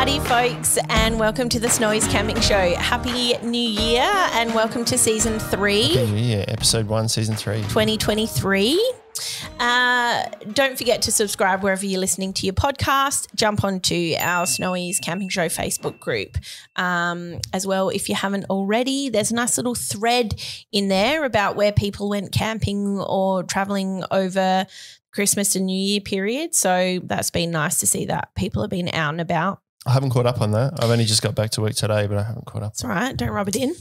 Howdy, folks, and welcome to the Snowy's Camping Show. Happy New Year and welcome to Season 3. Happy New Year, Episode 1, Season 3. 2023. Don't forget to subscribe wherever you're listening to your podcast. Jump onto our Snowy's Camping Show Facebook group as well. If you haven't already, there's a nice little thread in there about where people went camping or travelling over Christmas and New Year period. So that's been nice to see that people have been out and about. I haven't caught up on that. I've only just got back to work today, but I haven't caught up. It's all right. Don't rub it in.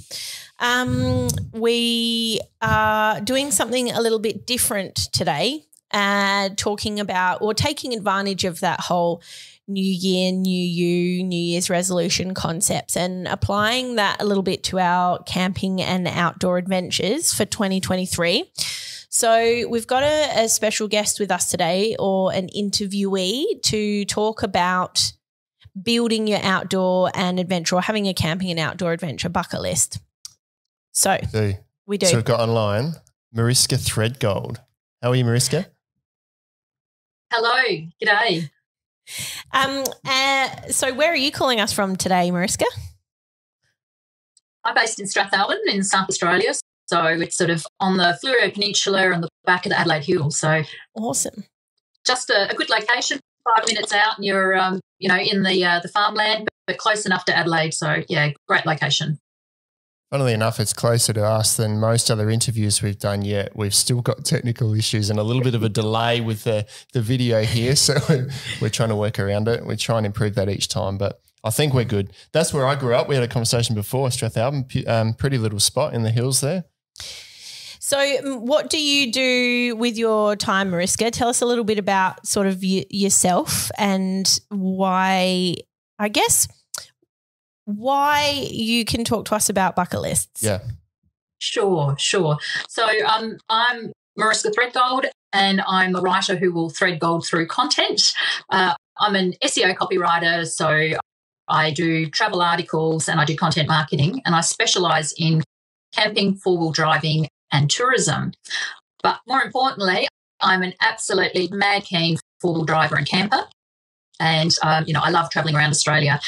We are doing something a little bit different today, talking about or taking advantage of that whole New Year, New You, New Year's resolution concepts and applying that a little bit to our camping and outdoor adventures for 2023. So we've got a special guest with us today, or an interviewee, to talk about building your outdoor and adventure, or having a camping and outdoor adventure bucket list. So we do. So we've got online Mariska Threadgold. How are you, Mariska? Hello, g'day. So where are you calling us from today, Mariska? I'm based in Strathallan in South Australia, so it's sort of on the Fleurieu Peninsula and the back of the Adelaide Hills. So awesome. Just a good location, 5 minutes out, and you're in the farmland, but close enough to Adelaide. So yeah, great location. Funnily enough, it's closer to us than most other interviews we've done yet. We've still got technical issues and a little bit of a delay with the video here, so we're trying to work around it. We try and improve that each time, but I think we're good. That's where I grew up. We had a conversation before, Strathallan, pretty little spot in the hills there. So what do you do with your time, Mariska? Tell us a little bit about sort of yourself and why you can talk to us about bucket lists. Yeah. Sure. So I'm Mariska Threadgold, and I'm a writer who will thread gold through content. I'm an SEO copywriter, so I do travel articles and I do content marketing, and I specialise in camping, four-wheel driving and tourism. But more importantly, I'm an absolutely mad keen four-wheel driver and camper, and, I love travelling around Australia.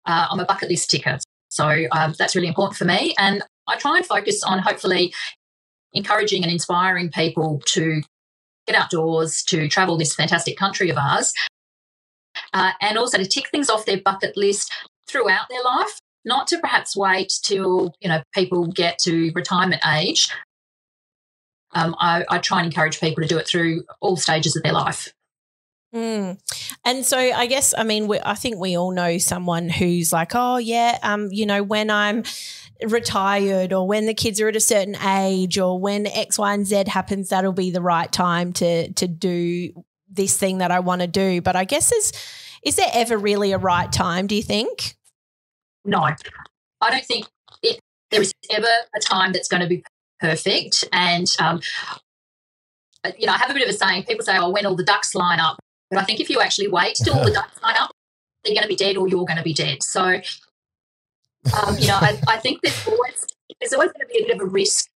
I'm a bucket list ticker, so that's really important for me, and I try and focus on hopefully encouraging and inspiring people to get outdoors, to travel this fantastic country of ours, and also to tick things off their bucket list throughout their life, not to perhaps wait till, people get to retirement age. I try and encourage people to do it through all stages of their life. And so I guess, I think we all know someone who's like, oh, yeah, when I'm retired, or when the kids are at a certain age, or when X, Y, and Z happens, that'll be the right time to do this thing that I want to do. But I guess is there ever really a right time, do you think? No, I don't think there is ever a time that's going to be perfect. And, I have a bit of a saying. People say, oh, when all the ducks line up. But I think if you actually wait till all the ducks line up, they're going to be dead or you're going to be dead. So, I think there's always going to be a bit of a risk,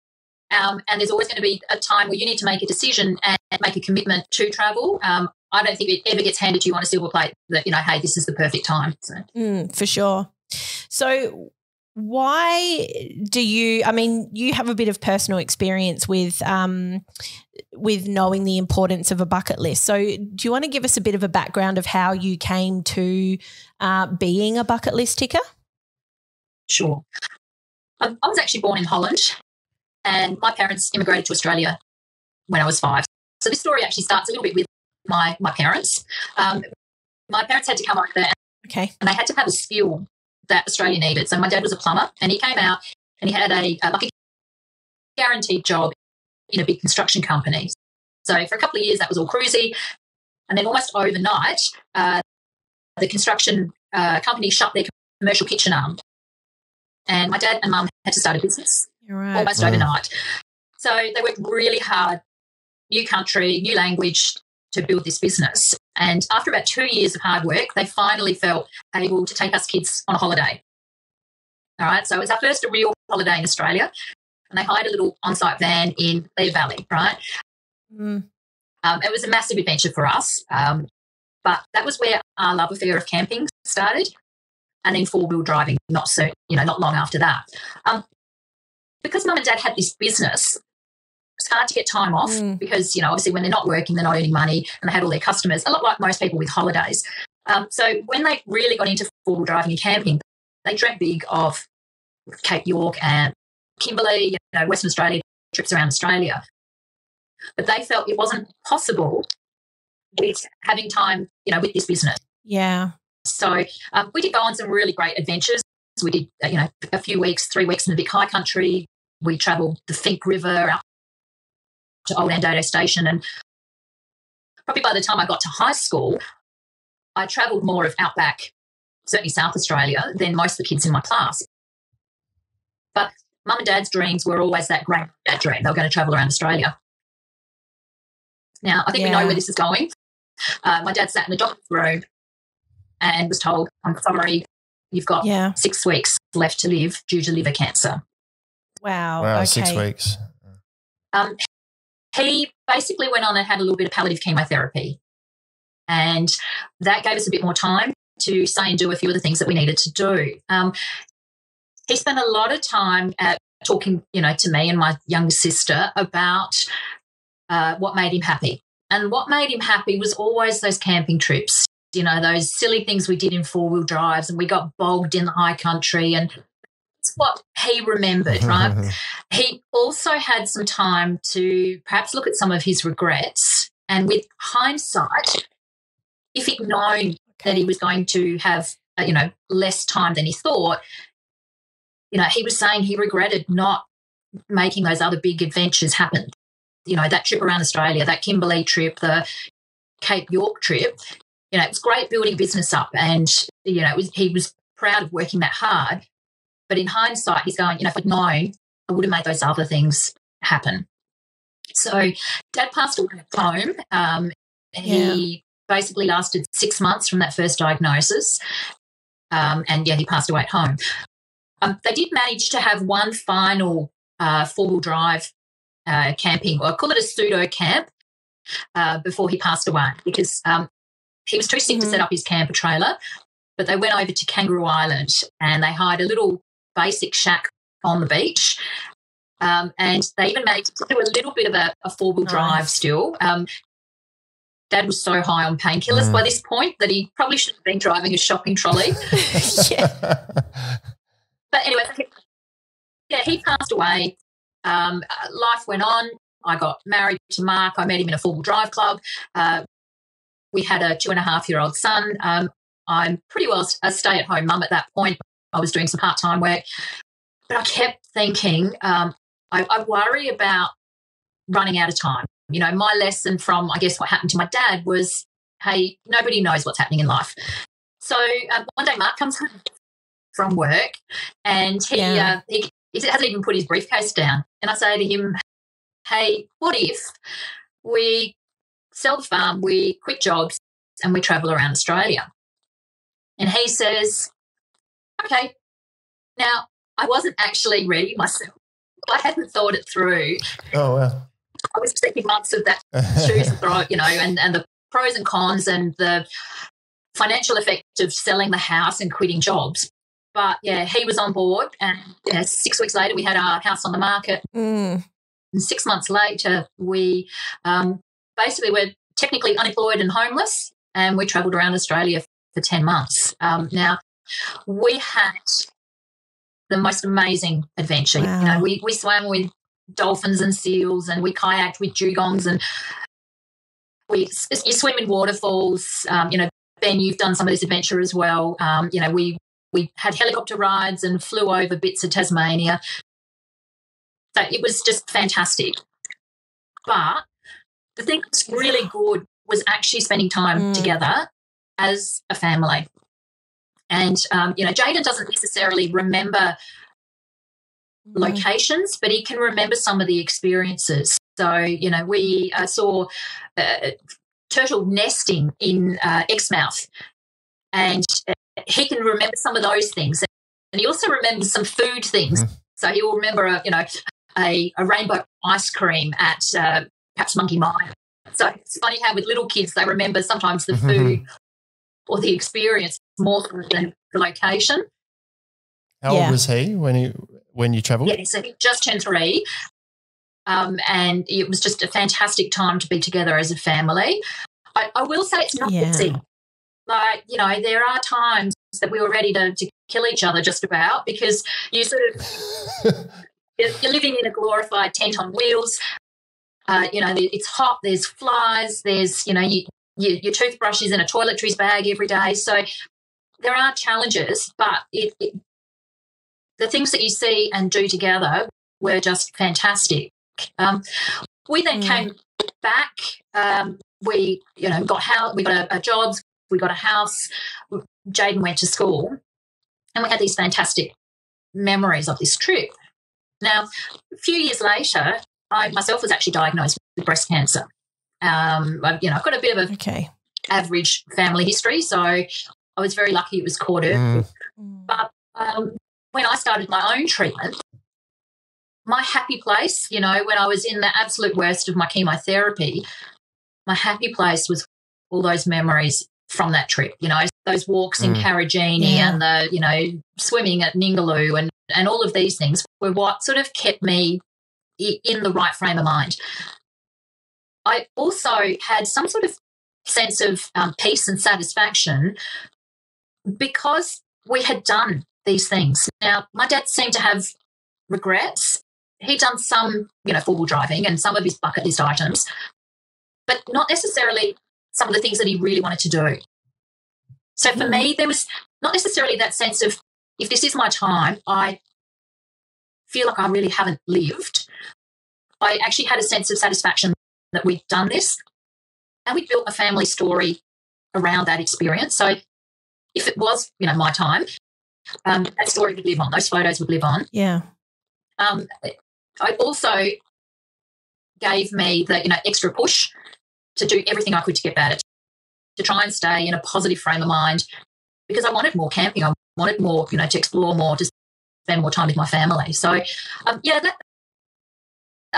and there's always going to be a time where you need to make a decision and make a commitment to travel. I don't think it ever gets handed to you on a silver plate that, hey, this is the perfect time. So. For sure. So why do you have a bit of personal experience with knowing the importance of a bucket list. So do you want to give us a bit of a background of how you came to being a bucket list ticker? Sure. I was actually born in Holland, and my parents immigrated to Australia when I was 5. So this story actually starts a little bit with my parents. My parents had to come over there, okay, and they had to have a skill that Australia needed. So my dad was a plumber, and he came out and he had a guaranteed job in a big construction company. So for a couple of years that was all cruisy, and then almost overnight the construction company shut their commercial kitchen arm, and my dad and mum had to start a business almost overnight. So they worked really hard, new country, new language, to build this business. And after about 2 years of hard work, they finally felt able to take us kids on a holiday. All right, so it was our first real holiday in Australia, and they hired a little on-site van in Lear Valley, right? It was a massive adventure for us, but that was where our love affair of camping started, and then four-wheel driving not long after that. Because Mum and Dad had this business, it's hard to get time off because, obviously when they're not working, they're not earning money, and they had all their customers, a lot like most people with holidays. So when they really got into four-wheel driving and camping, they dreamt big of Cape York and Kimberley, Western Australia, trips around Australia. But they felt it wasn't possible with having time, with this business. Yeah. So we did go on some really great adventures. We did, a few weeks, 3 weeks in the big high country. We travelled the Finke River out to Old Andado Station. And probably by the time I got to high school, I travelled more of outback, certainly South Australia, than most of the kids in my class. But Mum and Dad's dreams were always that granddad dream. They were going to travel around Australia. Now, I think we know where this is going. My dad sat in the doctor's room and was told, I'm sorry, you've got 6 weeks left to live due to liver cancer. Wow. Wow, okay. 6 weeks. He basically went on and had a little bit of palliative chemotherapy, and that gave us a bit more time to say and do a few of the things that we needed to do. He spent a lot of time talking, to me and my younger sister about what made him happy. And what made him happy was always those camping trips, those silly things we did in four-wheel drives, and we got bogged in the high country, and that's what he remembered, right? He also had some time to perhaps look at some of his regrets, and with hindsight, if he'd known that he was going to have, less time than he thought, he was saying he regretted not making those other big adventures happen. That trip around Australia, that Kimberley trip, the Cape York trip, it was great building business up, and, he was proud of working that hard. But in hindsight, he's going, if I'd known, I would have made those other things happen. So Dad passed away at home. He basically lasted 6 months from that first diagnosis. He passed away at home. They did manage to have one final four-wheel drive camping, or I call it a pseudo camp, before he passed away, because he was too sick to set up his camper trailer. But they went over to Kangaroo Island and they hired a little basic shack on the beach. And they even managed to do a little bit of a four-wheel drive still. Dad was so high on painkillers by this point that he probably should have been driving a shopping trolley. But anyway, he passed away. Life went on. I got married to Mark. I met him in a four-wheel drive club. We had a 2.5-year-old son. I'm pretty well a stay-at-home mum at that point. I was doing some part-time work. But I kept thinking, I worry about running out of time. My lesson from, I guess, what happened to my dad was, hey, nobody knows what's happening in life. So one day Mark comes home from work and he hasn't even put his briefcase down. And I say to him, hey, what if we sell the farm, we quit jobs and we travel around Australia? And he says, okay. Now, I wasn't actually ready myself. I hadn't thought it through. Oh, wow. I was taking months of that shoes and throw, and the pros and cons and the financial effect of selling the house and quitting jobs. But, he was on board, and 6 weeks later we had our house on the market. And 6 months later we basically were technically unemployed and homeless, and we travelled around Australia for 10 months. Now, we had the most amazing adventure. Wow. We swam with dolphins and seals, and we kayaked with dugongs, and you swim in waterfalls. Ben, you've done some of this adventure as well. We had helicopter rides and flew over bits of Tasmania. So it was just fantastic. But the thing that's really good was actually spending time together as a family. And, Jaden doesn't necessarily remember locations, but he can remember some of the experiences. So, we saw turtle nesting in Exmouth, and he can remember some of those things. And he also remembers some food things. So he will remember, a rainbow ice cream at perhaps Monkey Mine. So it's funny how with little kids they remember sometimes the food or the experience more than the location. How old was he when you travelled? Yeah, so he just turned 3. And it was just a fantastic time to be together as a family. I will say it's not easy. Like, you know, there are times that we were ready to kill each other just about, because you sort of you're living in a glorified tent on wheels. You know, it's hot, there's flies, there's, you know, your toothbrush is in a toiletries bag every day. So there are challenges, but the things that you see and do together were just fantastic. We then came back. We, you know, we got a jobs, we got a house. Jaden went to school, and we had these fantastic memories of this trip. Now, a few years later, I myself was actually diagnosed with breast cancer. You know, I've got a bit of a average family history, so I was very lucky it was caught early. But when I started my own treatment, my happy place, you know, when I was in the absolute worst of my chemotherapy, my happy place was all those memories from that trip, you know, those walks in Karajini and the, you know, swimming at Ningaloo and all of these things were what sort of kept me in the right frame of mind. I also had some sort of sense of peace and satisfaction because we had done these things. Now, my dad seemed to have regrets. He'd done some, you know, four-wheel driving and some of his bucket list items, but not necessarily some of the things that he really wanted to do. So for me, there was not necessarily that sense of, if this is my time, I feel like I really haven't lived. I actually had a sense of satisfaction that we'd done this, and we built a family story around that experience. So if it was, you know, my time, that story would live on. Those photos would live on. Yeah. I also gave me the, you know, extra push to do everything I could to get better, to try and stay in a positive frame of mind, because I wanted more camping. I wanted more, you know, to explore more, to spend more time with my family. So, I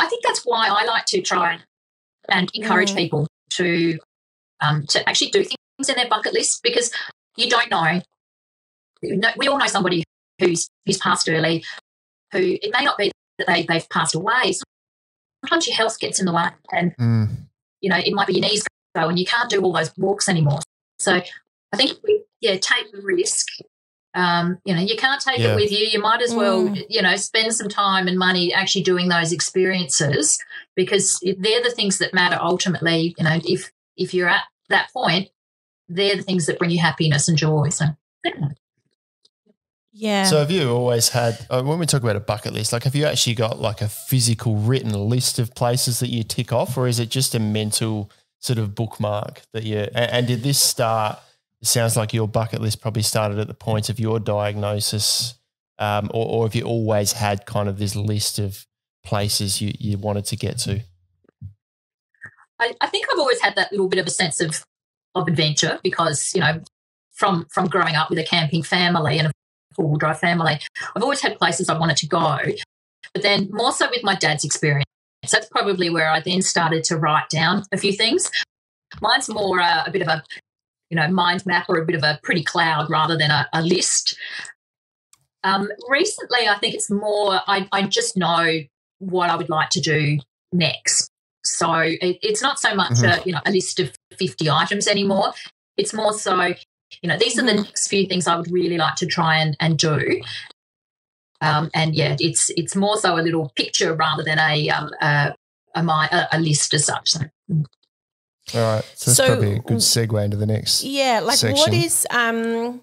think that's why I like to try and encourage people to actually do things in their bucket list, because you don't know. We all know somebody who's passed early, who it may not be that they've passed away. Sometimes your health gets in the way, and you know, it might be your knees go and you can't do all those walks anymore. So I think if we take the risk. You know, you can't take it with you. You might as well, you know, spend some time and money actually doing those experiences, because they're the things that matter ultimately. You know, if you're at that point, they're the things that bring you happiness and joy. So, yeah. So have you always had, when we talk about a bucket list, like have you actually got like a physical written list of places that you tick off, or is it just a mental sort of bookmark that you, and did this start, it sounds like your bucket list probably started at the point of your diagnosis, or have you always had kind of this list of places you wanted to get to? I think I've always had that little bit of a sense of adventure, because, you know, from growing up with a camping family and a four-wheel drive family, I've always had places I wanted to go. But then more so with my dad's experience, that's probably where I then started to write down a few things. Mine's more a bit of a, you know, mind map, or a bit of a pretty cloud rather than a list. Recently, I think it's more I just know what I would like to do next. So it's not so much a list of 50 items anymore. It's more so, you know, these are the next few things I would really like to try and do. It's more so a little picture rather than a list as such. So. All right, so that's probably a good segue into the next section.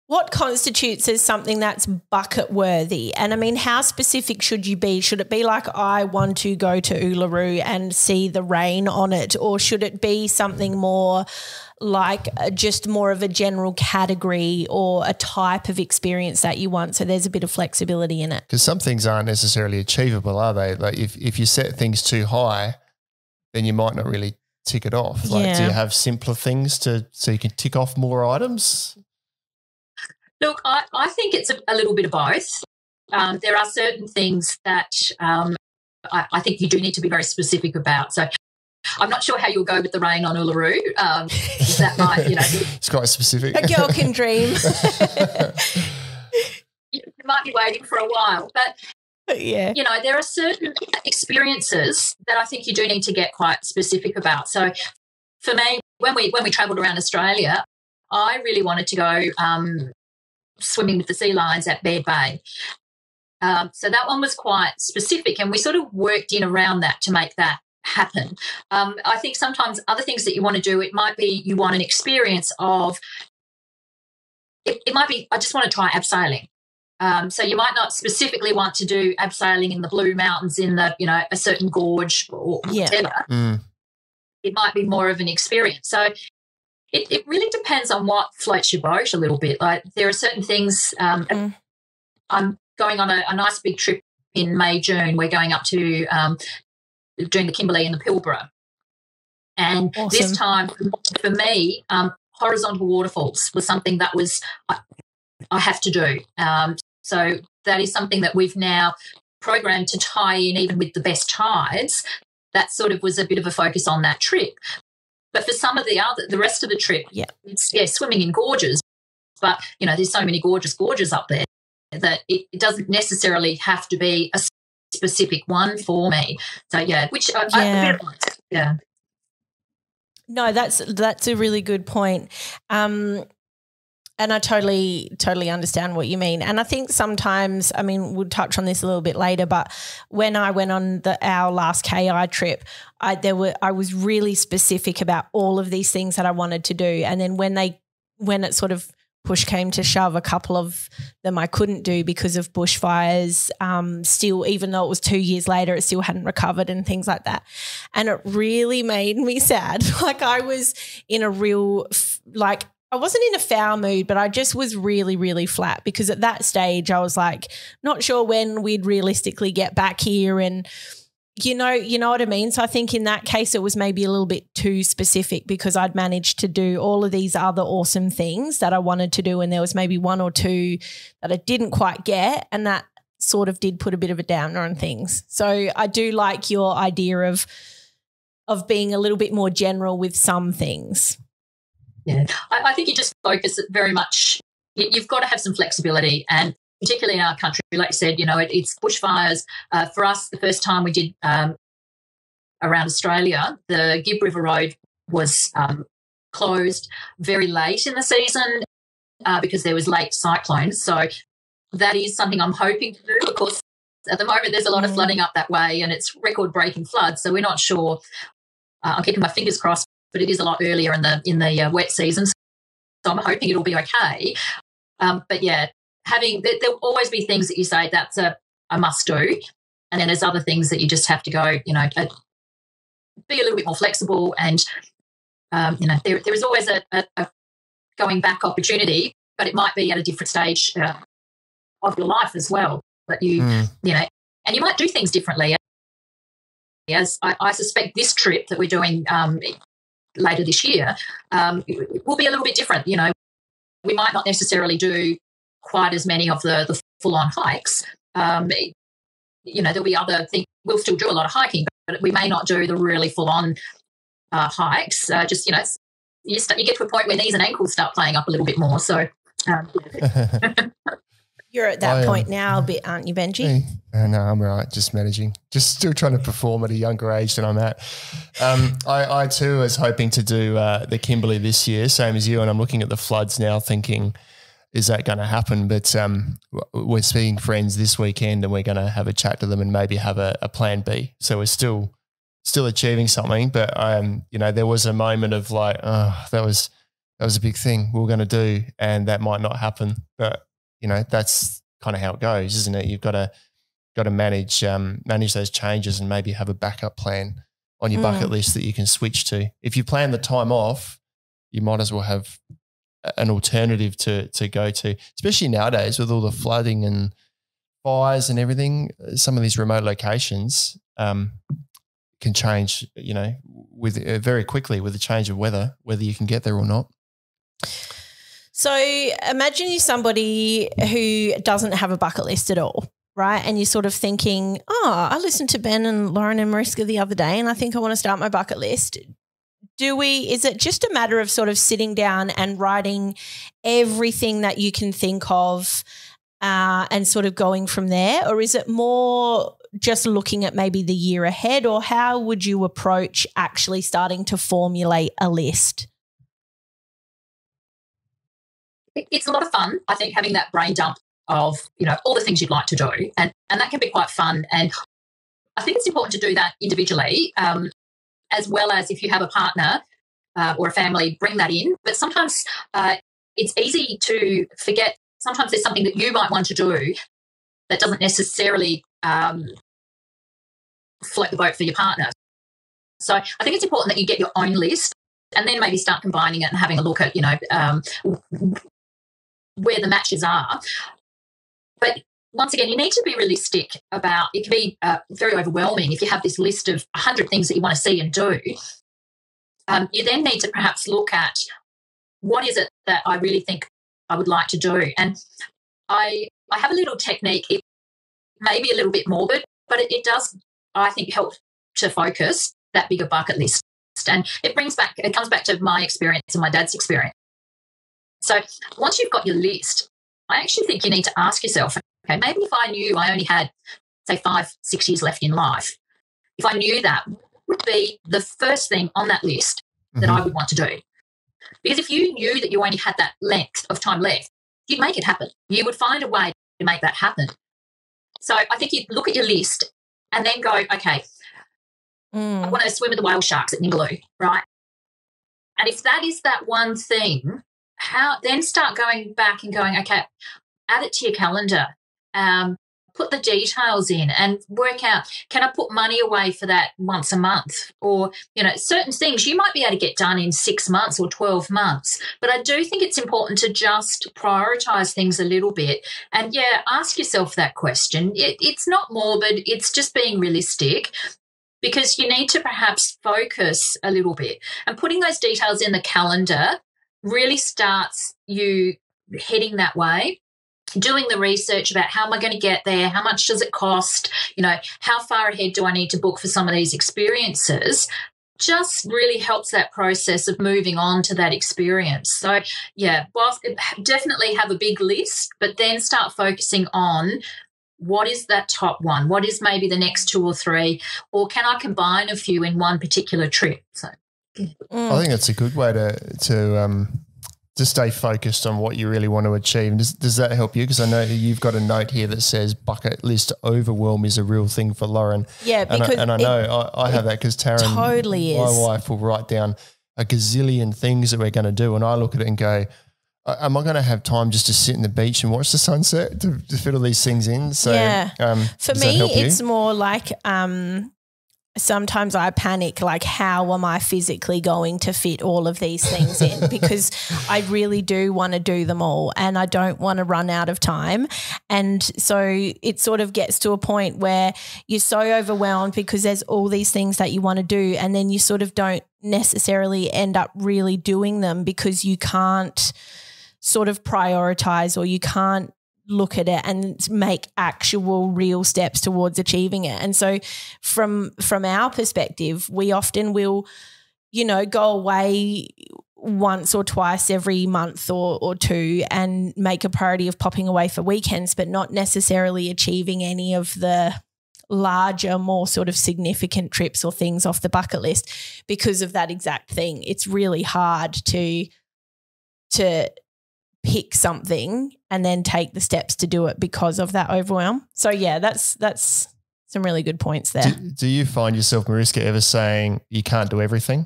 What constitutes as something that's bucket worthy? And I mean, how specific should you be? Should it be like, I want to go to Uluru and see the rain on it, or should it be something more like just more of a general category or a type of experience that you want, so there's a bit of flexibility in it? Because some things aren't necessarily achievable, are they? Like if you set things too high, then you might not really tick it off. Like, do you have simpler things so you can tick off more items? Look, I think it's a little bit of both. There are certain things that I think you do need to be very specific about. So I'm not sure how you'll go with the rain on Uluru. That might, it's quite specific. A girl can dream. You might be waiting for a while, but yeah, there are certain experiences that I think you do need to get quite specific about. So for me, when we travelled around Australia, I really wanted to go swimming with the sea lions at Birdy Bay. So that one was quite specific, and we sort of worked in around that to make that happen. I think sometimes other things that you want to do, it might be you want an experience of, it might be, I just want to try abseiling. So you might not specifically want to do abseiling in the Blue Mountains in the, a certain gorge or whatever. Mm. It might be more of an experience. So it really depends on what floats your boat a little bit. Like there are certain things. I'm going on a nice big trip in May, June. We're going up to doing the Kimberley and the Pilbara. And awesome. This time for me, horizontal waterfalls was something that was I have to do. So that is something that we've now programmed to tie in even with the best tides. That sort of was a bit of a focus on that trip. But for some of the rest of the trip, it's swimming in gorges. But, there's so many gorges up there that it doesn't necessarily have to be a specific one for me. So, yeah. No, that's a really good point. And I totally understand what you mean. And I think sometimes, we'll touch on this a little bit later, but when I went on our last KI trip, I was really specific about all of these things that I wanted to do. And then when it sort of push came to shove, a couple of them I couldn't do because of bushfires. Still, even though it was 2 years later, it still hadn't recovered and things like that. And it really made me sad. Like I was in a real I wasn't in a foul mood, but I just was really, really flat because at that stage I was like, not sure when we'd realistically get back here, and you know what I mean? So I think in that case it was maybe a little bit too specific because I'd managed to do all of these other awesome things that I wanted to do, and there was maybe one or two that I didn't quite get, and that sort of did put a bit of a downer on things. So I do like your idea of being a little bit more general with some things. Yeah, I think you just focus it very much. You've got to have some flexibility, and particularly in our country, like you said, it's bushfires. For us, the first time we did around Australia, the Gibb River Road was closed very late in the season because there was late cyclones. So that is something I'm hoping to do. Of course, at the moment there's a lot of flooding up that way, and it's record-breaking floods, so we're not sure. I'm keeping my fingers crossed, but it is a lot earlier in the wet season, so I'm hoping it'll be okay. But yeah, there'll always be things that you say that's a must do, and then there's other things that you just have to go, be a little bit more flexible, and there is always a going back opportunity, but it might be at a different stage of your life as well. But and you might do things differently. As I suspect this trip that we're doing later this year will be a little bit different. We might not necessarily do quite as many of the full-on hikes. There'll be other things. We'll still do a lot of hiking, but we may not do the really full-on hikes. You get to a point where knees and ankles start playing up a little bit more. So you're at that point now a bit, aren't you, Benji? No, I'm right. Just managing. Just still trying to perform at a younger age than I'm at. I too was hoping to do the Kimberley this year, same as you, and I'm looking at the floods now thinking, is that going to happen? But we're seeing friends this weekend and we're going to have a chat to them and maybe have a plan B. So we're still achieving something. But, there was a moment of like, oh, that was a big thing we were going to do, and that might not happen. But, that's kind of how it goes, isn't it? You've got to manage those changes and maybe have a backup plan on your bucket list that you can switch to. If you plan the time off, you might as well have an alternative to go to, especially nowadays with all the flooding and fires and everything. Some of these remote locations can change, with very quickly with the change of weather, whether you can get there or not. So imagine you're somebody who doesn't have a bucket list at all, right? And you're sort of thinking, oh, I listened to Ben and Lauren and Mariska the other day and I think I want to start my bucket list. Is it just a matter of sort of sitting down and writing everything that you can think of and sort of going from there? Or is it more just looking at maybe the year ahead, or how would you approach actually starting to formulate a list? It's a lot of fun, I think, having that brain dump of, all the things you'd like to do. And that can be quite fun. And I think it's important to do that individually, as well as if you have a partner or a family, bring that in. But sometimes it's easy to forget. Sometimes there's something that you might want to do that doesn't necessarily float the boat for your partner. So I think it's important that you get your own list and then maybe start combining it and having a look at, where the matches are. But once again, you need to be realistic about it. Can be very overwhelming if you have this list of 100 things that you want to see and do. You then need to perhaps look at what is it that I really think I would like to do. And I have a little technique. It may be a little bit morbid, but it does, I think, help to focus that bigger bucket list. And it comes back to my experience and my dad's experience. So once you've got your list, I actually think you need to ask yourself, okay, maybe if I knew I only had, say, 5-6 years left in life, if I knew that, would be the first thing on that list that I would want to do. Because if you knew that you only had that length of time left, you'd make it happen. You would find a way to make that happen. So I think you'd look at your list and then go, okay, I want to swim with the whale sharks at Ningaloo, right? And if that is that one thing, then start going back and going, okay, add it to your calendar, put the details in and work out, can I put money away for that once a month? Or, certain things you might be able to get done in 6 months or 12 months. But I do think it's important to just prioritise things a little bit and, ask yourself that question. It's not morbid. It's just being realistic, because you need to perhaps focus a little bit. And putting those details in the calendar really starts you heading that way, doing the research about how am I going to get there, how much does it cost, how far ahead do I need to book for some of these experiences, just really helps that process of moving on to that experience. So, whilst definitely have a big list, but then start focusing on what is that top one, what is maybe the next 2 or 3, or can I combine a few in one particular trip? So I think that's a good way to stay focused on what you really want to achieve. Does that help you? Because I know you've got a note here that says bucket list overwhelm is a real thing for Lauren. Yeah, because I know I have that because Taryn, totally my wife, will write down a gazillion things that we're going to do, and I look at it and go, am I going to have time just to sit in the beach and watch the sunset to fit all these things in? So for me, it's more like sometimes I panic, like how am I physically going to fit all of these things in? Because I really do want to do them all and I don't want to run out of time. And so it sort of gets to a point where you're so overwhelmed because there's all these things that you want to do, and then you sort of don't necessarily end up really doing them because you can't sort of prioritize, or you can't look at it and make actual real steps towards achieving it. And so from our perspective, we often will, go away once or twice every month or 2 and make a priority of popping away for weekends, but not necessarily achieving any of the larger, more sort of significant trips or things off the bucket list because of that exact thing. It's really hard to pick something and then take the steps to do it because of that overwhelm. So that's some really good points there. Do you find yourself, Mariska, ever saying you can't do everything?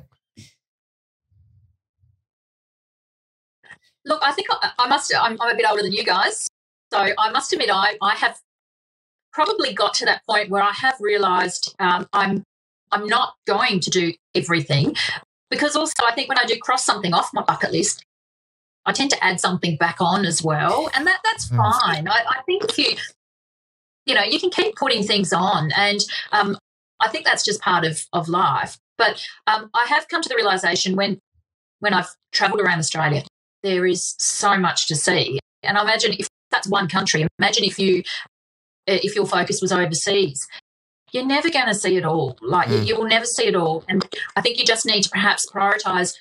Look, I think I'm a bit older than you guys, so I must admit I have probably got to that point where I have realised I'm not going to do everything, because also I think when I do cross something off my bucket list, I tend to add something back on as well, and that's fine. I think if you can keep putting things on, and I think that's just part of life. But I have come to the realisation when I've travelled around Australia, there is so much to see. And I imagine if that's one country, imagine if you if your focus was overseas. You're never going to see it all. Like you will never see it all. And I think you just need to perhaps prioritise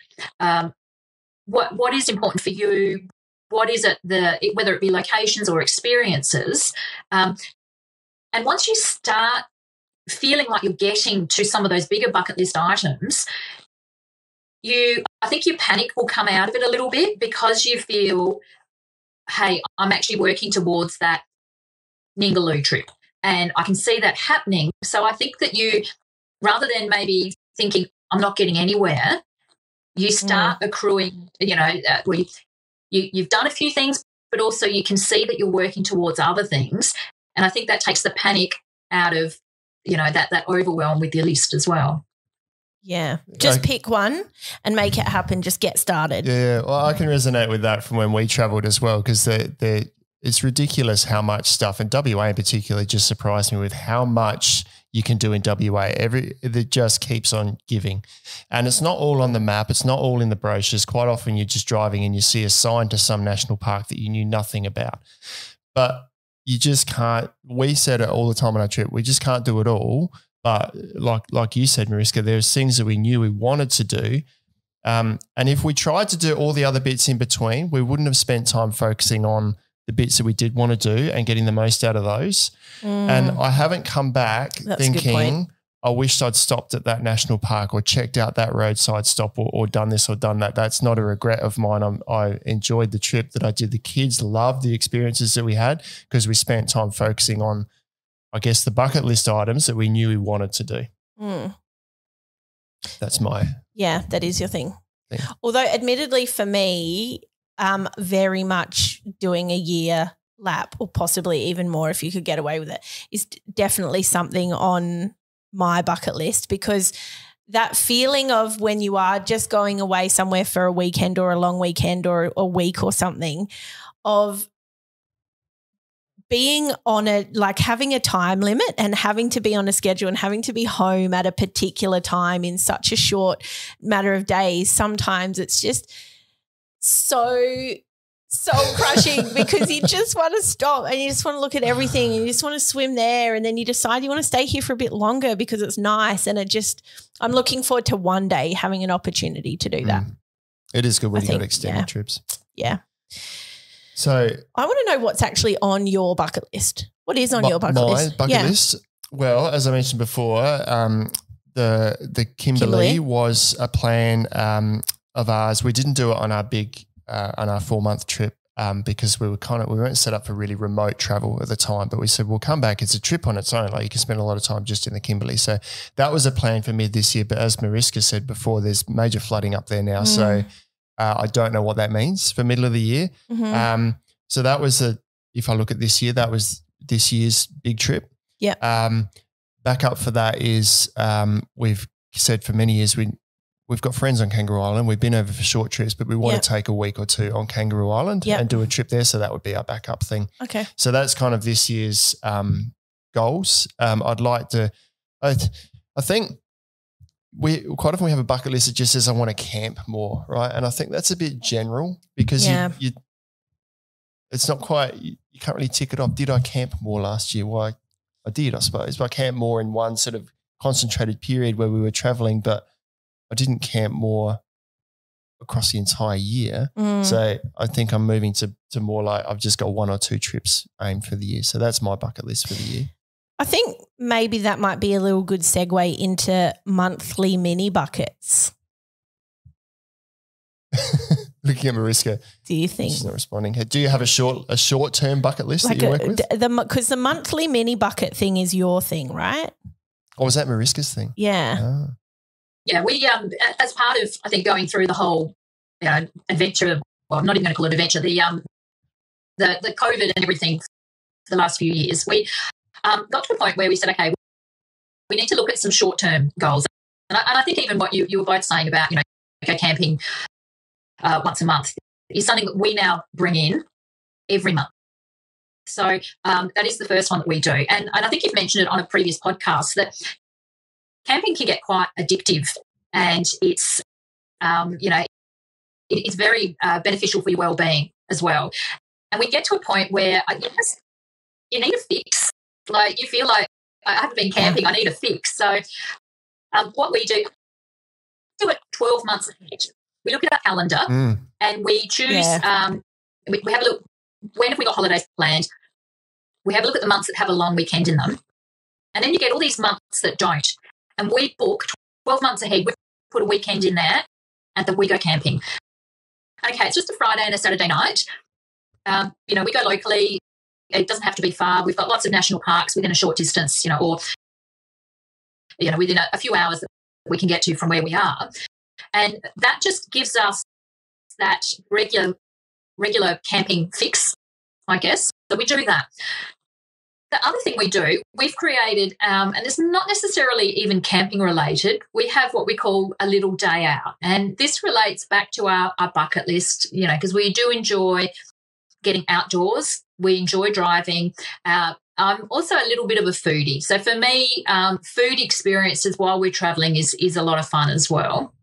what is important for you. What is it, whether it be locations or experiences. And once you start feeling like you're getting to some of those bigger bucket list items, I think your panic will come out of it a little bit, because you feel, hey, I'm actually working towards that Ningaloo trip and I can see that happening. So I think that you, rather than maybe thinking I'm not getting anywhere, you start accruing, where you've done a few things, but also you can see that you're working towards other things. And I think that takes the panic out of, that overwhelm with your list as well. Yeah. Just pick one and make it happen. Just get started. Yeah. Well, I can resonate with that from when we travelled as well, because it's ridiculous how much stuff, and WA in particular just surprised me with how much you can do in WA. It just keeps on giving. And it's not all on the map. It's not all in the brochures. Quite often you're just driving and you see a sign to some national park that you knew nothing about. But you just can't, we said it all the time on our trip, we just can't do it all. But like you said, Mariska, there's things that we knew we wanted to do. And if we tried to do all the other bits in between, we wouldn't have spent time focusing on the bits that we did want to do and getting the most out of those. And I haven't come back thinking, I wished I'd stopped at that national park or checked out that roadside stop or done this or done that. That's not a regret of mine. I enjoyed the trip that I did. The kids loved the experiences that we had because we spent time focusing on, I guess, the bucket list items that we knew we wanted to do. That's that is your thing. Although admittedly for me, very much doing a year lap, or possibly even more if you could get away with it, is definitely something on my bucket list, because that feeling of when you are just going away somewhere for a weekend or a long weekend or a week or something, of being on having a time limit and having to be on a schedule and having to be home at a particular time in such a short matter of days, sometimes it's just so crushing because you just want to stop and you just want to look at everything and you just want to swim there, and then you decide you want to stay here for a bit longer because it's nice, and I'm looking forward to one day having an opportunity to do that. It is good when you got extended trips. Yeah. So I want to know what's actually on your bucket list. What is on your bucket list? My bucket list? Well, as I mentioned before, the Kimberley was a plan of ours. We didn't do it on our on our 4-month trip because we weren't set up for really remote travel at the time, but we said we'll come back. It's a trip on its own. Like, you can spend a lot of time just in the Kimberley. So that was a plan for mid this year. But as Mariska said before, there's major flooding up there now. So I don't know what that means for middle of the year. So that was if I look at this year, that was this year's big trip. Yeah. Back up for that is we've said for many years we've got friends on Kangaroo Island. We've been over for short trips, but we want to take a week or two on Kangaroo Island and do a trip there. So that would be our backup thing. Okay. So that's kind of this year's goals. I'd like to I think quite often we have a bucket list that just says I want to camp more, right? And I think that's a bit general because it's not quite, you can't really tick it off. Did I camp more last year? Well, I did, I suppose. But I camped more in one sort of concentrated period where we were traveling, but I didn't camp more across the entire year. So I think I'm moving to more like I've just got 1 or 2 trips aimed for the year. So that's my bucket list for the year. I think maybe that might be a little good segue into monthly mini buckets. Looking at Mariska. Do you think? She's not responding. Do you have a short-term bucket list that you work with? Because the monthly mini bucket thing is your thing, right? Or was that Mariska's thing? Yeah. Oh. Yeah, we as part of, I think, going through the whole adventure, well, I'm not even going to call it adventure, the COVID and everything for the last few years, we got to a point where we said, okay, we need to look at some short-term goals. And I think even what you were both saying about, go camping once a month is something that we now bring in every month. So that is the first one that we do. And I think you've mentioned it on a previous podcast that camping can get quite addictive, and it's, it's very beneficial for your well-being as well. And we get to a point where you need a fix Like you feel like I haven't been camping, I need a fix. So what we do it 12 months ahead. We look at our calendar and we choose, we have a look, when have we got holidays planned? We have a look at the months that have a long weekend in them. And then you get all these months that don't. And we book 12 months ahead. We put a weekend in there and then we go camping. Okay, it's just a Friday and a Saturday night. We go locally. It doesn't have to be far. We've got lots of national parks within a short distance, or within a few hours that we can get to from where we are. And that just gives us that regular camping fix, I guess. So we do that. The other thing we do, we've created, and it's not necessarily even camping related, we have what we call a little day out. And this relates back to our bucket list, because we do enjoy getting outdoors. We enjoy driving. I'm also a little bit of a foodie. So for me, food experiences while we're traveling is a lot of fun as well.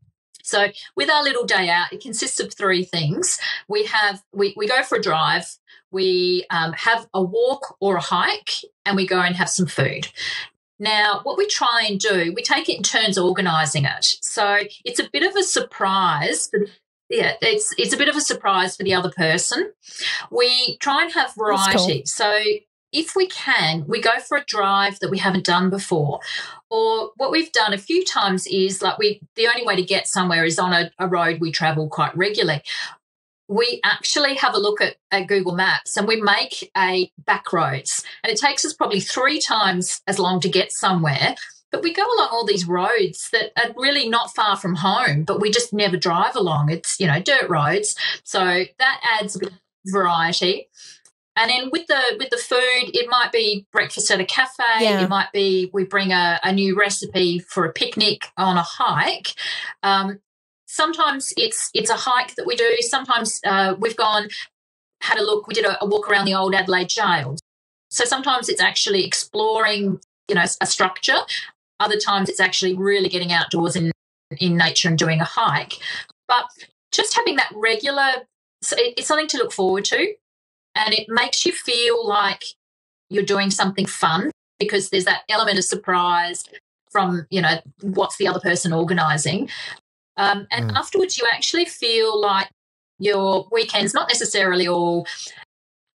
So with our little day out, it consists of three things. We go for a drive, we have a walk or a hike, and we go and have some food. Now, what we try and do, we take it in turns organising it. So it's a bit of a surprise. It's a bit of a surprise for the other person. We try and have variety. Cool. So if we can, we go for a drive that we haven't done before. Or what we've done a few times is the only way to get somewhere is on a road we travel quite regularly. We actually have a look at Google Maps and we make a back roads. And it takes us probably 3 times as long to get somewhere. But we go along all these roads that are really not far from home, but we just never drive along. It's, dirt roads. So that adds a bit of variety. And then with the food, it might be breakfast at a cafe. Yeah. It might be we bring a new recipe for a picnic on a hike. Sometimes it's a hike that we do. Sometimes we've had a look. We did a walk around the old Adelaide jail. So sometimes it's actually exploring, a structure. Other times it's actually really getting outdoors in nature and doing a hike. But just having that regular, it's something to look forward to. And it makes you feel like you're doing something fun because there's that element of surprise from, what's the other person organising. And afterwards you actually feel like your weekend's not necessarily all,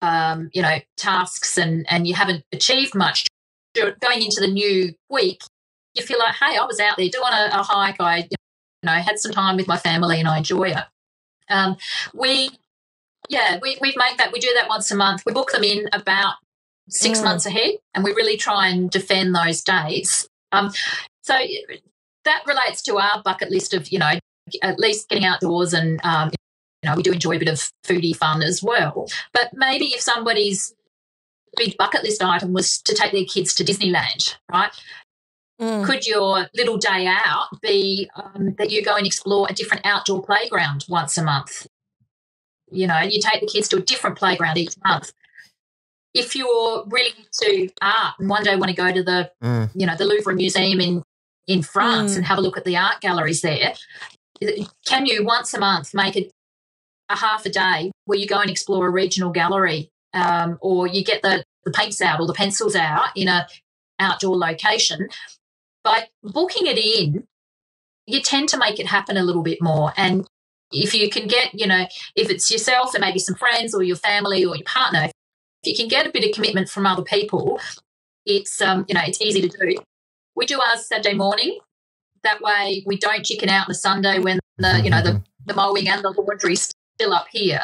tasks and you haven't achieved much. Going into the new week, you feel like, hey, I was out there doing a hike. I, had some time with my family and I enjoy it. We make that. We do that once a month. We book them in about 6 months ahead, and we really try and defend those dates. So that relates to our bucket list of, at least getting outdoors, and we do enjoy a bit of foodie fun as well. But maybe if somebody's big bucket list item was to take their kids to Disneyland, right? Could your little day out be that you go and explore a different outdoor playground once a month? You take the kids to a different playground each month. If you're really into art and one day want to go to the, the Louvre Museum in France and have a look at the art galleries there, can you once a month make a half a day where you go and explore a regional gallery, or you get the paints out or the pencils out in a outdoor location? By booking it in, you tend to make it happen a little bit more. And if you can get, if it's yourself and maybe some friends or your family or your partner, if you can get a bit of commitment from other people, it's, it's easy to do. We do ours Saturday morning. That way we don't chicken out on a Sunday when the mowing and the laundry's still up here.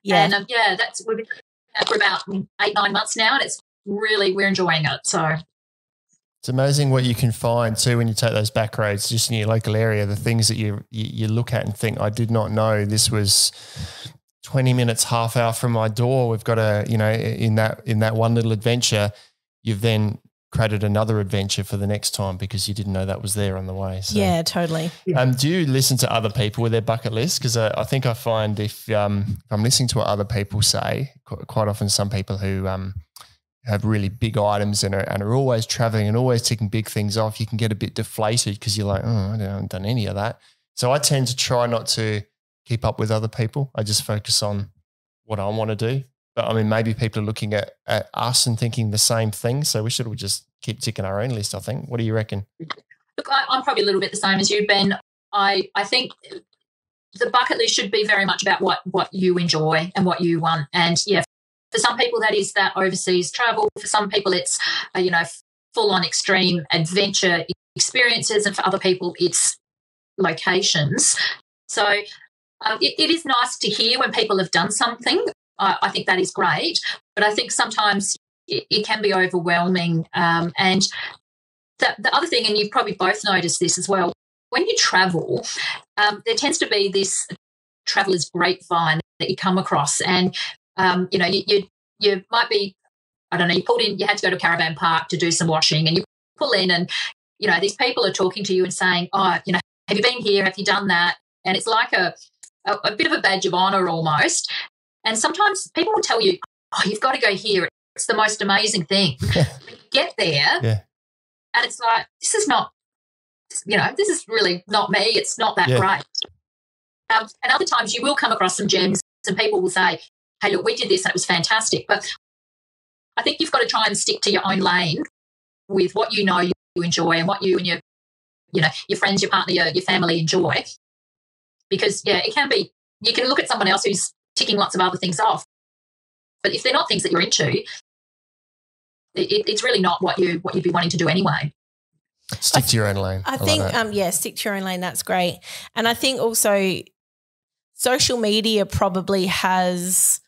Yeah. And we've been doing that for about 8-9 months now, and it's really, we're enjoying it. So it's amazing what you can find too when you take those back roads just in your local area, the things that you look at and think, I did not know this was 20 minutes, half hour from my door. We've got in that one little adventure, you've then created another adventure for the next time because you didn't know that was there on the way. So, yeah, totally. Do you listen to other people with their bucket list? Because I think I find if I'm listening to what other people say, quite often some people who have really big items and are always traveling and always ticking big things off, you can get a bit deflated because you're like, I haven't done any of that. So I tend to try not to keep up with other people. I just focus on what I want to do. But I mean, maybe people are looking at us and thinking the same thing. So we should all just keep ticking our own list, I think. What do you reckon? Look, I'm probably a little bit the same as you, Ben. I think the bucket list should be very much about what you enjoy and what you want. And, yeah, for some people that is that overseas travel. For some people it's, full-on extreme adventure experiences. And for other people it's locations. So it is nice to hear when people have done something. I think that is great. But I think sometimes it can be overwhelming. And the other thing, and you've probably both noticed this as well, when you travel, there tends to be this traveller's grapevine that you come across. And, you might be, I don't know, you pulled in, you had to go to a caravan park to do some washing, and you pull in and, these people are talking to you and saying, have you been here? Have you done that? And it's like a bit of a badge of honour almost. And sometimes people will tell you, you've got to go here. It's the most amazing thing. You get there and it's like, this is not, this is really not me. It's not that great. And other times you will come across some gems and people will say, hey, look, we did this and it was fantastic. But I think you've got to try and stick to your own lane with what you enjoy and what you and your friends, your partner, your family enjoy. Because, it can be, you can look at someone else who's ticking lots of other things off. But if they're not things that you're into, it's really not what you'd be wanting to do anyway. Stick to your own lane. I think, stick to your own lane. That's great. And I think also social media probably has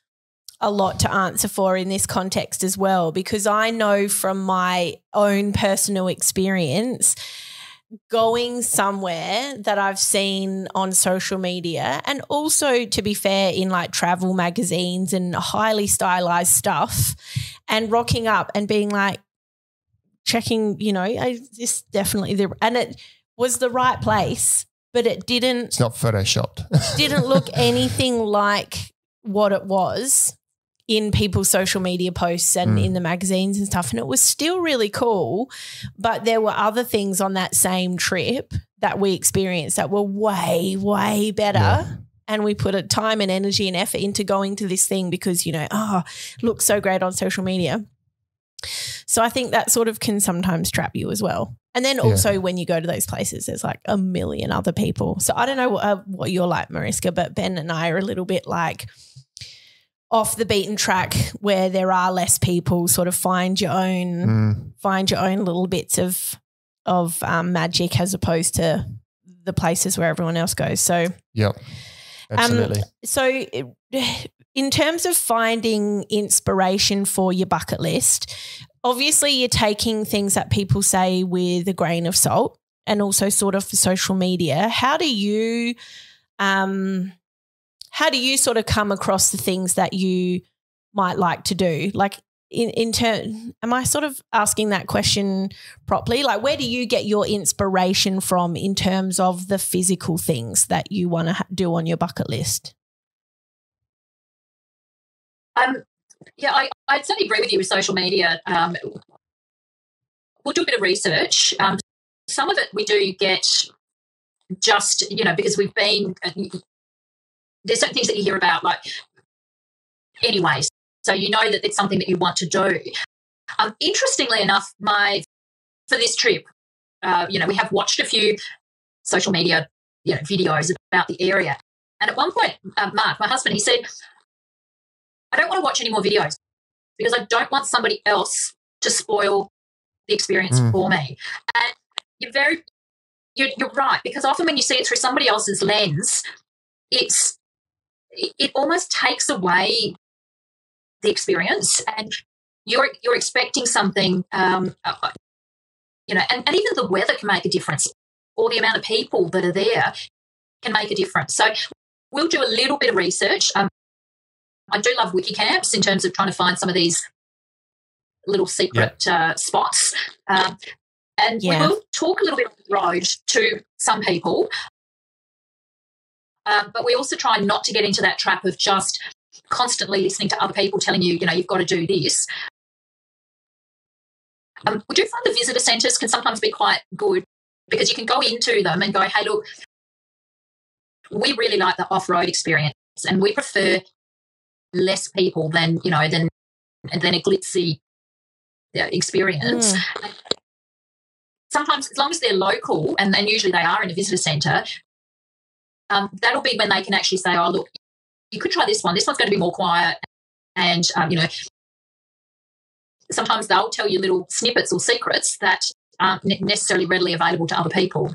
a lot to answer for in this context as well, because I know from my own personal experience, going somewhere that I've seen on social media, and also, to be fair, in like travel magazines and highly stylized stuff, and rocking up and being like, checking, this definitely and it was the right place, but it didn't. It's not photoshopped. Didn't look anything like what it was in people's social media posts and in the magazines and stuff. And it was still really cool, but there were other things on that same trip that we experienced that were way, way better. Yeah. And we put a time and energy and effort into going to this thing because, looks so great on social media. So I think that sort of can sometimes trap you as well. And then also when you go to those places, there's like a million other people. So I don't know what you're like, Mariska, but Ben and I are a little bit like off the beaten track where there are less people, sort of find your own little bits of magic as opposed to the places where everyone else goes. So absolutely. So in terms of finding inspiration for your bucket list, obviously you're taking things that people say with a grain of salt, and also sort of for social media. How do you sort of come across the things that you might like to do? Like in turn, am I sort of asking that question properly? Like, where do you get your inspiration from in terms of the physical things that you want to do on your bucket list? I'd certainly agree with you with social media. We'll do a bit of research. Some of it we do get just, because we've been there's certain things that you hear about, like, anyways, so that it's something that you want to do. Interestingly enough, for this trip, we have watched a few social media, videos about the area. And at one point, Mark, my husband, he said, I don't want to watch any more videos because I don't want somebody else to spoil the experience for me. And you're right, because often when you see it through somebody else's lens, it almost takes away the experience, and you're expecting something, and even the weather can make a difference, or the amount of people that are there can make a difference. So we'll do a little bit of research. I do love wiki camps in terms of trying to find some of these little secret spots. And we will talk a little bit on the road to some people, but we also try not to get into that trap of just constantly listening to other people telling you, you've got to do this. We do find the visitor centres can sometimes be quite good because you can go into them and go, hey, look, we really like the off-road experience and we prefer less people than a glitzy experience. Sometimes, as long as they're local, and usually they are in a visitor centre, that'll be when they can actually say, oh, look, you could try this one. This one's going to be more quiet. And, sometimes they'll tell you little snippets or secrets that aren't necessarily readily available to other people.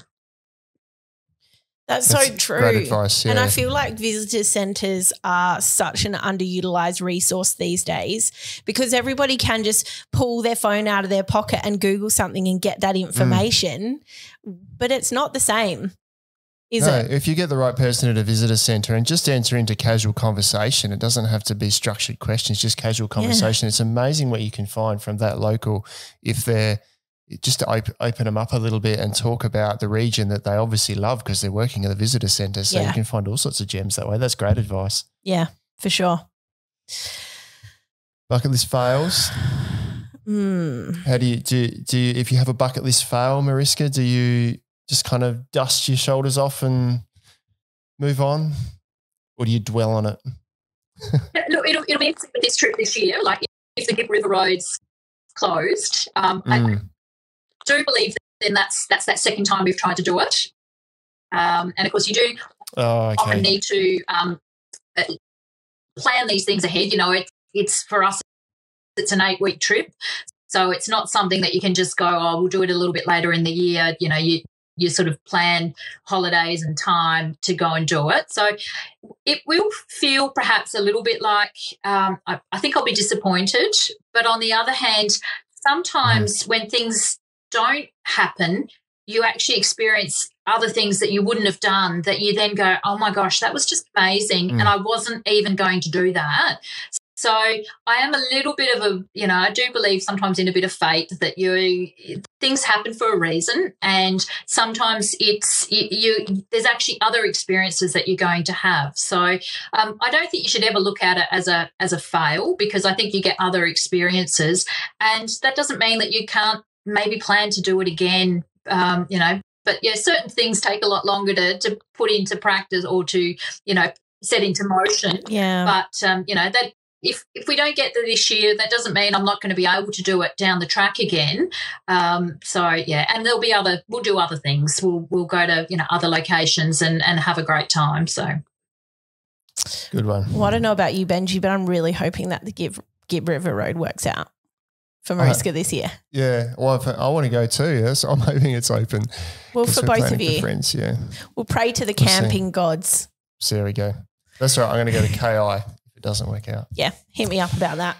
That's so true. Great advice, yeah. And I feel like visitor centres are such an underutilised resource these days, because everybody can just pull their phone out of their pocket and Google something and get that information, but it's not the same, is it? If you get the right person at a visitor centre and just enter into casual conversation, it doesn't have to be structured questions, just casual conversation. It's amazing what you can find from that local if they're just to open them up a little bit and talk about the region that they obviously love because they're working at the visitor centre. So you can find all sorts of gems that way. That's great advice. Yeah, for sure. Bucket list fails. How do you if you have a bucket list fail, Mariska, do you just kind of dust your shoulders off and move on, or do you dwell on it? Look, it'll be interesting with this trip this year. Like if the Gibb River Road's closed, I do believe then that's that second time we've tried to do it. And, of course, you do often need to plan these things ahead. It's for us, it's an 8-week trip. So it's not something that you can just go, we'll do it a little bit later in the year. You sort of plan holidays and time to go and do it. So it will feel perhaps a little bit like I think I'll be disappointed. But on the other hand, sometimes when things don't happen, you actually experience other things that you wouldn't have done that you then go, oh, my gosh, that was just amazing, and I wasn't even going to do that. So I am a little bit of I do believe sometimes in a bit of fate that things happen for a reason, and sometimes there's actually other experiences that you're going to have. So I don't think you should ever look at it as a fail, because I think you get other experiences, and that doesn't mean that you can't maybe plan to do it again, But, certain things take a lot longer to put into practice or to, set into motion. Yeah. But, that if we don't get there this year, that doesn't mean I'm not going to be able to do it down the track again. And there'll be we'll do other things. We'll go to, other locations and have a great time. So. Good one. Well, I don't know about you, Benji, but I'm really hoping that the Gibb River Road works out for Mariska this year. Yeah. Well, I want to go too, yes. I'm hoping it's open. Well, for both of you. For friends, yeah. We'll pray to the camping gods. So there we go. That's right. I'm going to go to KI if it doesn't work out. Yeah. Hit me up about that.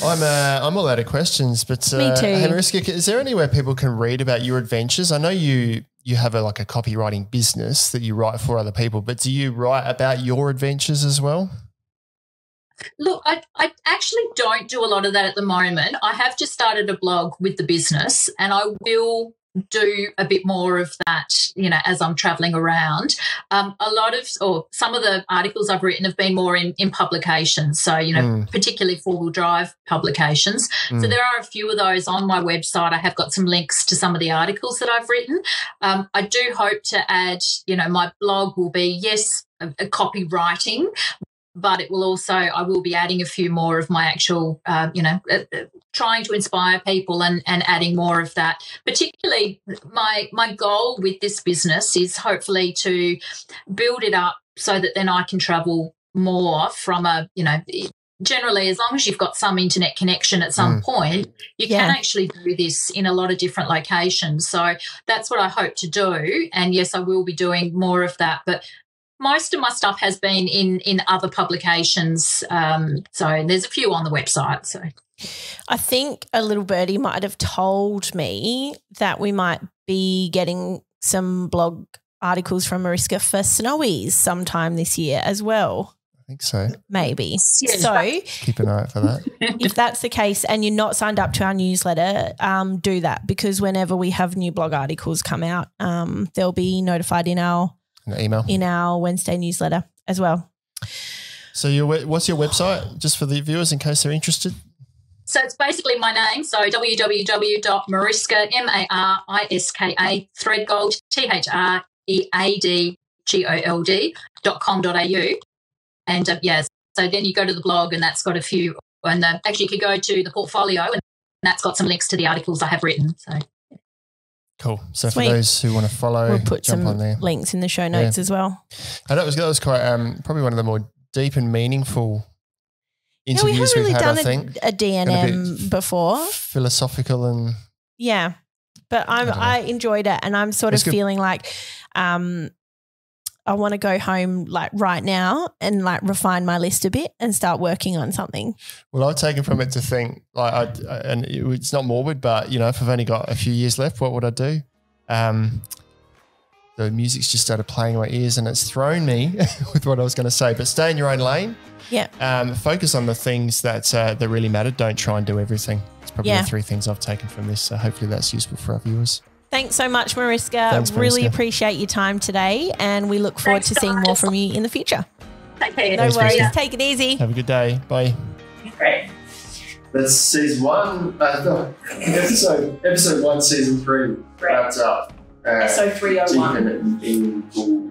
I'm all out of questions, but me too. Hey, Mariska, is there anywhere people can read about your adventures? I know you have a copywriting business that you write for other people, but do you write about your adventures as well? Look, I actually don't do a lot of that at the moment. I have just started a blog with the business, and I will do a bit more of that, as I'm traveling around. Some of the articles I've written have been more in publications, so, particularly four-wheel drive publications. So there are a few of those on my website. I have got some links to some of the articles that I've written. I do hope to add, my blog will be, yes, a copywriting, but it will also, I will be adding a few more of my actual, trying to inspire people and adding more of that. Particularly my goal with this business is hopefully to build it up so that then I can travel more from generally, as long as you've got some internet connection at some point, you can actually do this in a lot of different locations. So that's what I hope to do. And yes, I will be doing more of that. But most of my stuff has been in other publications. So there's a few on the website. So I think a little birdie might have told me that we might be getting some blog articles from Mariska for Snowies sometime this year as well. I think so. Maybe. Yeah. So keep an eye out for that. If that's the case and you're not signed up to our newsletter, do that, because whenever we have new blog articles come out, they'll be notified in our email, in our Wednesday newsletter as well. So what's your website, just for the viewers in case they're interested? So it's basically my name. So www.mariska, Mariska, Threadgold, Threadgold.com.au. And So then you go to the blog and that's got a few, and actually you could go to the portfolio and that's got some links to the articles I have written. So cool. So Sweet. for those who want to follow, We'll put jump some on there. links in the show notes as well. And that was quite probably one of the more deep and meaningful interviews we haven't really we've had, done I think. a DNM before. Philosophical and Yeah. But I enjoyed it, and I'm sort of feeling like I want to go home like right now and like refine my list a bit and start working on something. Well, I've taken from it to think like, and it's not morbid, but you know, if I've only got a few years left, what would I do? The music's just started playing in my ears, and it's thrown me with what I was going to say. But stay in your own lane. Yeah. Focus on the things that really matter. Don't try and do everything. It's probably the 3 things I've taken from this. So hopefully that's useful for our viewers. Thanks so much, Mariska. Thanks, really Mariska. appreciate your time today, and we look forward to seeing more from you in the future. Take care. No worries. Take it easy. Have a good day. Bye. Great. That's season 1. Episode 1, season 3 wrapped up. So 301. Deep and meaningful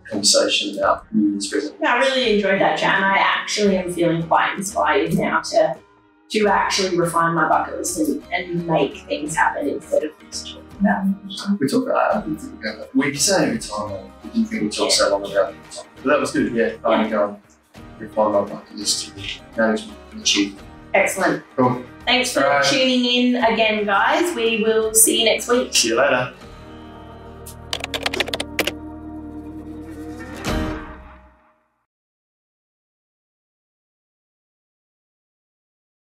conversation about New Year's resolutions. I really enjoyed that chat, and I actually am feeling quite inspired now to actually refine my bucket list and make things happen instead of just talking about it. We talk about that. We say every time, we didn't think we talked so long about it. But that was good, yeah. I think refine my bucket list to manage and achieve. Excellent. Cool. Thanks for tuning in again, guys. We will see you next week. See you later.